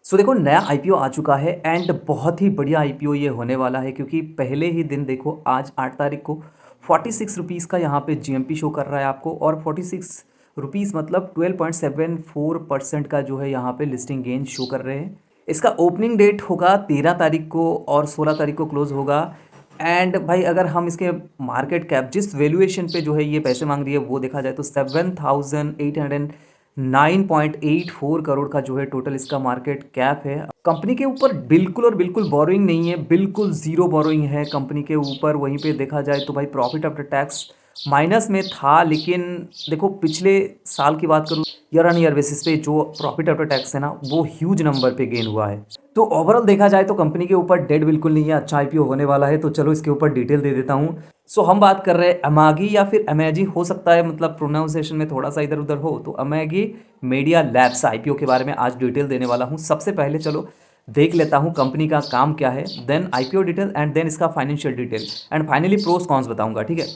सो देखो नया आईपीओ आ चुका है एंड बहुत ही बढ़िया आईपीओ ये होने वाला है क्योंकि पहले ही दिन देखो आज 8 तारीख को 46 रुपीज़ का यहाँ पे जीएमपी शो कर रहा है आपको और 46 रुपीज़ मतलब 12.74% का जो है यहाँ पे लिस्टिंग गेन शो कर रहे हैं। इसका ओपनिंग डेट होगा 13 तारीख को और 16 तारीख को क्लोज होगा। एंड भाई अगर हम इसके मार्केट कैप जिस वैल्यूएशन पे जो है ये पैसे मांग रही है वो देखा जाए तो 7,809.84 करोड़ का जो है टोटल इसका मार्केट कैप है। कंपनी के ऊपर बिल्कुल और बिल्कुल बोरोइंग नहीं है, बिल्कुल जीरो बोरोइंग है कंपनी के ऊपर। वहीं पे देखा जाए तो भाई प्रॉफिट आफ्टर टैक्स माइनस में था, लेकिन देखो पिछले साल की बात करूँ ईयर ऑन ईयर बेसिस पे जो प्रॉफिट आफ्टर टैक्स है ना वो ह्यूज नंबर पे गेन हुआ है। तो ओवरऑल देखा जाए तो कंपनी के ऊपर डेट बिल्कुल नहीं है, अच्छा आईपीओ होने वाला है। तो चलो इसके ऊपर डिटेल दे देता हूँ। सो हम बात कर रहे हैं अमागी या फिर अमेजी हो सकता है, मतलब प्रोनाउंसिएशन में थोड़ा सा इधर उधर हो। तो अमेगी मीडिया लैब्स आईपीओ के बारे में आज डिटेल देने वाला हूँ। सबसे पहले चलो देख लेता हूँ कंपनी का काम क्या है, then IPO detail and then इसका financial detail and finally pros cons बताऊंगा, ठीक है।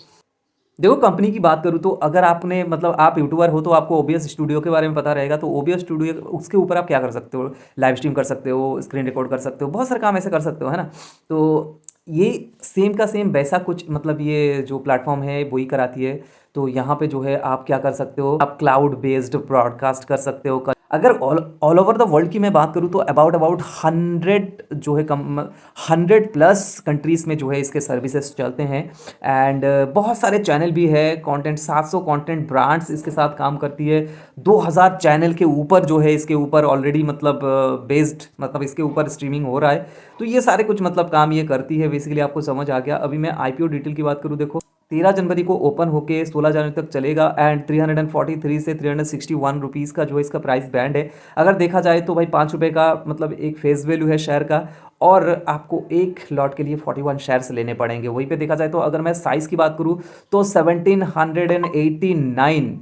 देखो कंपनी की बात करूँ तो अगर आपने मतलब आप यूट्यूबर हो तो आपको ओबीएस स्टूडियो के बारे में पता रहेगा। तो ओबीएस स्टूडियो उसके ऊपर आप क्या कर सकते हो, लाइव स्ट्रीम कर सकते हो, स्क्रीन रिकॉर्ड कर सकते हो, बहुत सारे काम ऐसे कर सकते हो, है ना। तो ये सेम का सेम वैसा कुछ मतलब ये जो प्लेटफॉर्म है वो ही कराती है। तो यहाँ पे जो है आप क्या कर सकते हो, आप क्लाउड बेस्ड ब्रॉडकास्ट कर सकते हो। अगर ऑल ओवर द वर्ल्ड की मैं बात करूँ तो अबाउट अबाउट 100 जो है कम 100+ कंट्रीज़ में जो है इसके सर्विसेज चलते हैं। एंड बहुत सारे चैनल भी है, कंटेंट 700 कंटेंट ब्रांड्स इसके साथ काम करती है। 2000 चैनल के ऊपर जो है इसके ऊपर ऑलरेडी मतलब बेस्ड मतलब इसके ऊपर स्ट्रीमिंग हो रहा है। तो ये सारे कुछ मतलब काम ये करती है, बेसिकली आपको समझ आ गया। अभी मैं आईपीओ डिटेल की बात करूँ, देखो 13 जनवरी को ओपन होके 16 जनवरी तक चलेगा एंड 343 से 361 रुपीज़ का जो है इसका प्राइस बैंड है। अगर देखा जाए तो भाई 5 रुपये का मतलब एक फेस वैल्यू है शेयर का, और आपको एक लॉट के लिए 41 शेयर्स लेने पड़ेंगे। वहीं पे देखा जाए तो अगर मैं साइज़ की बात करूँ तो 1789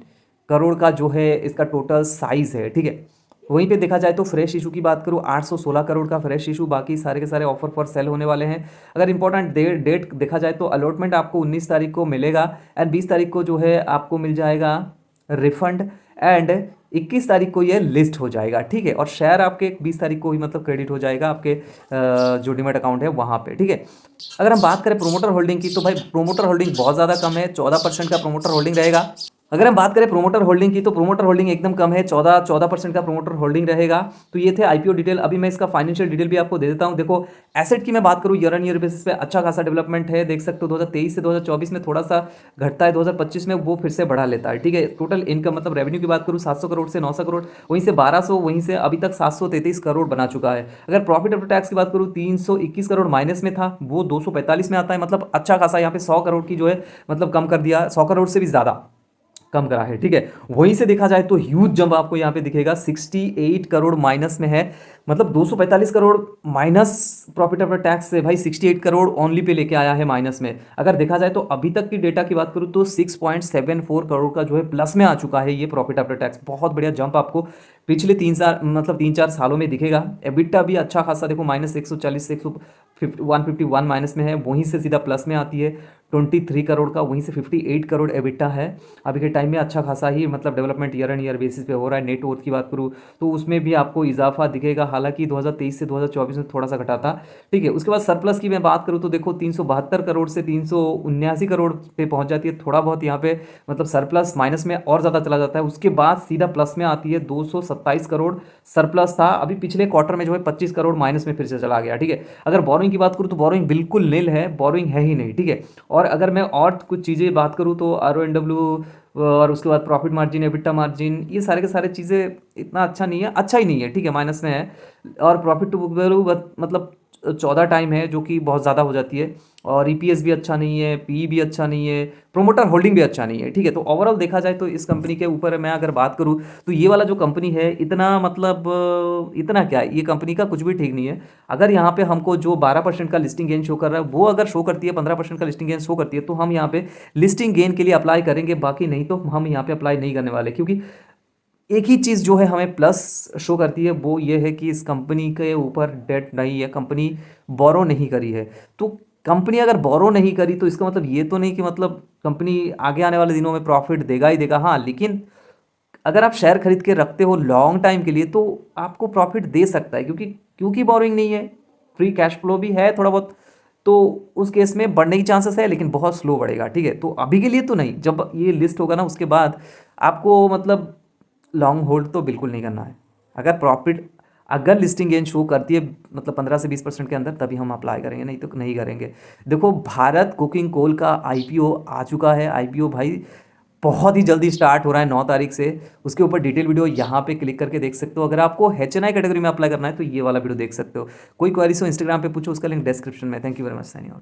करोड़ का जो है इसका टोटल साइज़ है, ठीक है। वहीं पे देखा जाए तो फ्रेश इशू की बात करूँ 816 करोड़ का फ्रेश इशू, बाकी सारे के सारे ऑफर फॉर सेल होने वाले हैं। अगर इंपॉर्टेंट डेट देखा जाए तो अलॉटमेंट आपको 19 तारीख को मिलेगा एंड 20 तारीख को जो है आपको मिल जाएगा रिफंड एंड 21 तारीख को ये लिस्ट हो जाएगा, ठीक है। और शेयर आपके 20 तारीख को ही मतलब क्रेडिट हो जाएगा आपके जो डीमैट अकाउंट है वहाँ पे, ठीक है। अगर हम बात करें प्रोमोटर होल्डिंग की तो भाई प्रोमोटर होल्डिंग बहुत ज़्यादा कम है, 14% का प्रोमोटर होल्डिंग रहेगा। अगर हम बात करें प्रोमोटर होल्डिंग की तो प्रोमोटर होल्डिंग एकदम कम है, 14% का प्रोमोटर होल्डिंग रहेगा। तो ये थे आईपीओ डिटेल। अभी मैं इसका फाइनेंशियल डिटेल भी आपको दे देता हूँ। देखो एसेट की मैं बात करूँ ईयर ऑन ईयर बेसिस पे अच्छा खासा डेवलपमेंट है, देख सकते हो 2023 से 2024 में थोड़ा सा घटता है, 2025 में वो फिर से बढ़ा लेता है, ठीक है। टोटल इनकम मतलब रेवेन्यू की बात करूँ 700 करोड़ से 900 करोड़, वहीं से 1200, वहीं से अभी तक 733 करोड़ बना चुका है। अगर प्रॉफिट आफ्टर टैक्स की बात करूँ 321 करोड़ माइनस में था, वो 245 में आता है, मतलब अच्छा खासा यहाँ पे 100 करोड़ की जो है मतलब कम कर दिया, 100 करोड़ से भी ज़्यादा कम करा है, ठीक है। वहीं से देखा जाए तो ह्यूज जंप आपको यहाँ पे दिखेगा, 68 करोड़ माइनस में है, मतलब 245 crore minus profit after tax से भाई 68 करोड़ ओनली पे लेके आया है माइनस में। अगर देखा जाए तो अभी तक की डेटा की बात करूँ तो 6.74 करोड़ का जो है प्लस में आ चुका है ये प्रॉफिट आफ्टर टैक्स। बहुत बढ़िया जंप आपको पिछले 3 4 सालों में दिखेगा। एबिटा भी अच्छा खासा देखो -140 से 151 माइनस में है, वहीं से सीधा प्लस में आती है 23 करोड़ का, वहीं से 58 करोड़ एबिटा है। अभी के टाइम में अच्छा खासा ही मतलब development year on year basis पे हो रहा है। नेट वर्थ की बात करूँ तो उसमें भी आपको इजाफा दिखेगा, हालांकि 2023 से 2024 में थोड़ा सा घटा था, ठीक है। उसके बाद सरप्लस की मैं बात करूँ तो देखो 372 करोड़ से 379 करोड़ पे पहुंच जाती है। थोड़ा बहुत यहाँ पे मतलब सरप्लस माइनस में और ज़्यादा चला जाता है, उसके बाद सीधा प्लस में आती है। 227 करोड़ सरप्लस था, अभी पिछले क्वार्टर में जो है 25 करोड़ माइनस में फिर से चला गया, ठीक है। अगर बोरोइंग की बात करूँ तो बोरोइंग बिल्कुल नील है, बोरोइंग है ही नहीं, ठीक है। और अगर मैं और कुछ चीज़ें बात करूँ तो RONW और उसके बाद प्रॉफिट मार्जिन, एबिटा मार्जिन, ये सारे के सारे चीज़ें इतना अच्छा नहीं है, अच्छा ही नहीं है, ठीक है, माइनस में है। और प्रॉफिट टू बुक वैल्यू मतलब 14 टाइम है, जो कि बहुत ज़्यादा हो जाती है। और ईपीएस भी अच्छा नहीं है, पी भी अच्छा नहीं है, प्रोमोटर होल्डिंग भी अच्छा नहीं है, ठीक है। तो ओवरऑल देखा जाए तो इस कंपनी के ऊपर मैं अगर बात करूँ तो ये वाला जो कंपनी है इतना मतलब इतना क्या है, ये कंपनी का कुछ भी ठीक नहीं है। अगर यहाँ पे हमको जो 12% का लिस्टिंग गेन शो कर रहा है वो अगर शो करती है, 15% का लिस्टिंग गेन शो करती है, तो हम यहाँ पे लिस्टिंग गेन के लिए अप्लाई करेंगे, बाकी नहीं तो हम यहाँ पे अप्लाई नहीं करने वाले। क्योंकि एक ही चीज़ जो है हमें प्लस शो करती है वो ये है कि इस कंपनी के ऊपर डेट नहीं है, कंपनी बोरो नहीं करी है। तो कंपनी अगर बोरो नहीं करी तो इसका मतलब ये तो नहीं कि मतलब कंपनी आगे आने वाले दिनों में प्रॉफिट देगा ही देगा, हाँ, लेकिन अगर आप शेयर खरीद के रखते हो लॉन्ग टाइम के लिए तो आपको प्रॉफिट दे सकता है, क्योंकि बोरोइंग नहीं है, फ्री कैश फ्लो भी है थोड़ा बहुत, तो उस केस में बढ़ने की चांसेस है, लेकिन बहुत स्लो बढ़ेगा, ठीक है। तो अभी के लिए तो नहीं, जब ये लिस्ट होगा ना उसके बाद आपको मतलब लॉन्ग होल्ड तो बिल्कुल नहीं करना है। अगर प्रॉफिट, अगर लिस्टिंग गेन शो करती है मतलब 15 से 20% के अंदर, तभी हम अप्लाई करेंगे, नहीं तो नहीं करेंगे। देखो भारत कोकिंग कोल का आईपीओ आ चुका है। आईपीओ भाई बहुत ही जल्दी स्टार्ट हो रहा है 9 तारीख से। उसके ऊपर डिटेल वीडियो यहाँ पे क्लिक करके देख सकते हो। अगर आपको HNI कैटेगरी में अप्लाई करना है तो ये वाला वीडियो देख सकते हो। कोई क्वेरीज हो इंस्टाग्राम पे पूछो, उसका लिंक डिस्क्रिप्शन में। Thank you very much, signing out.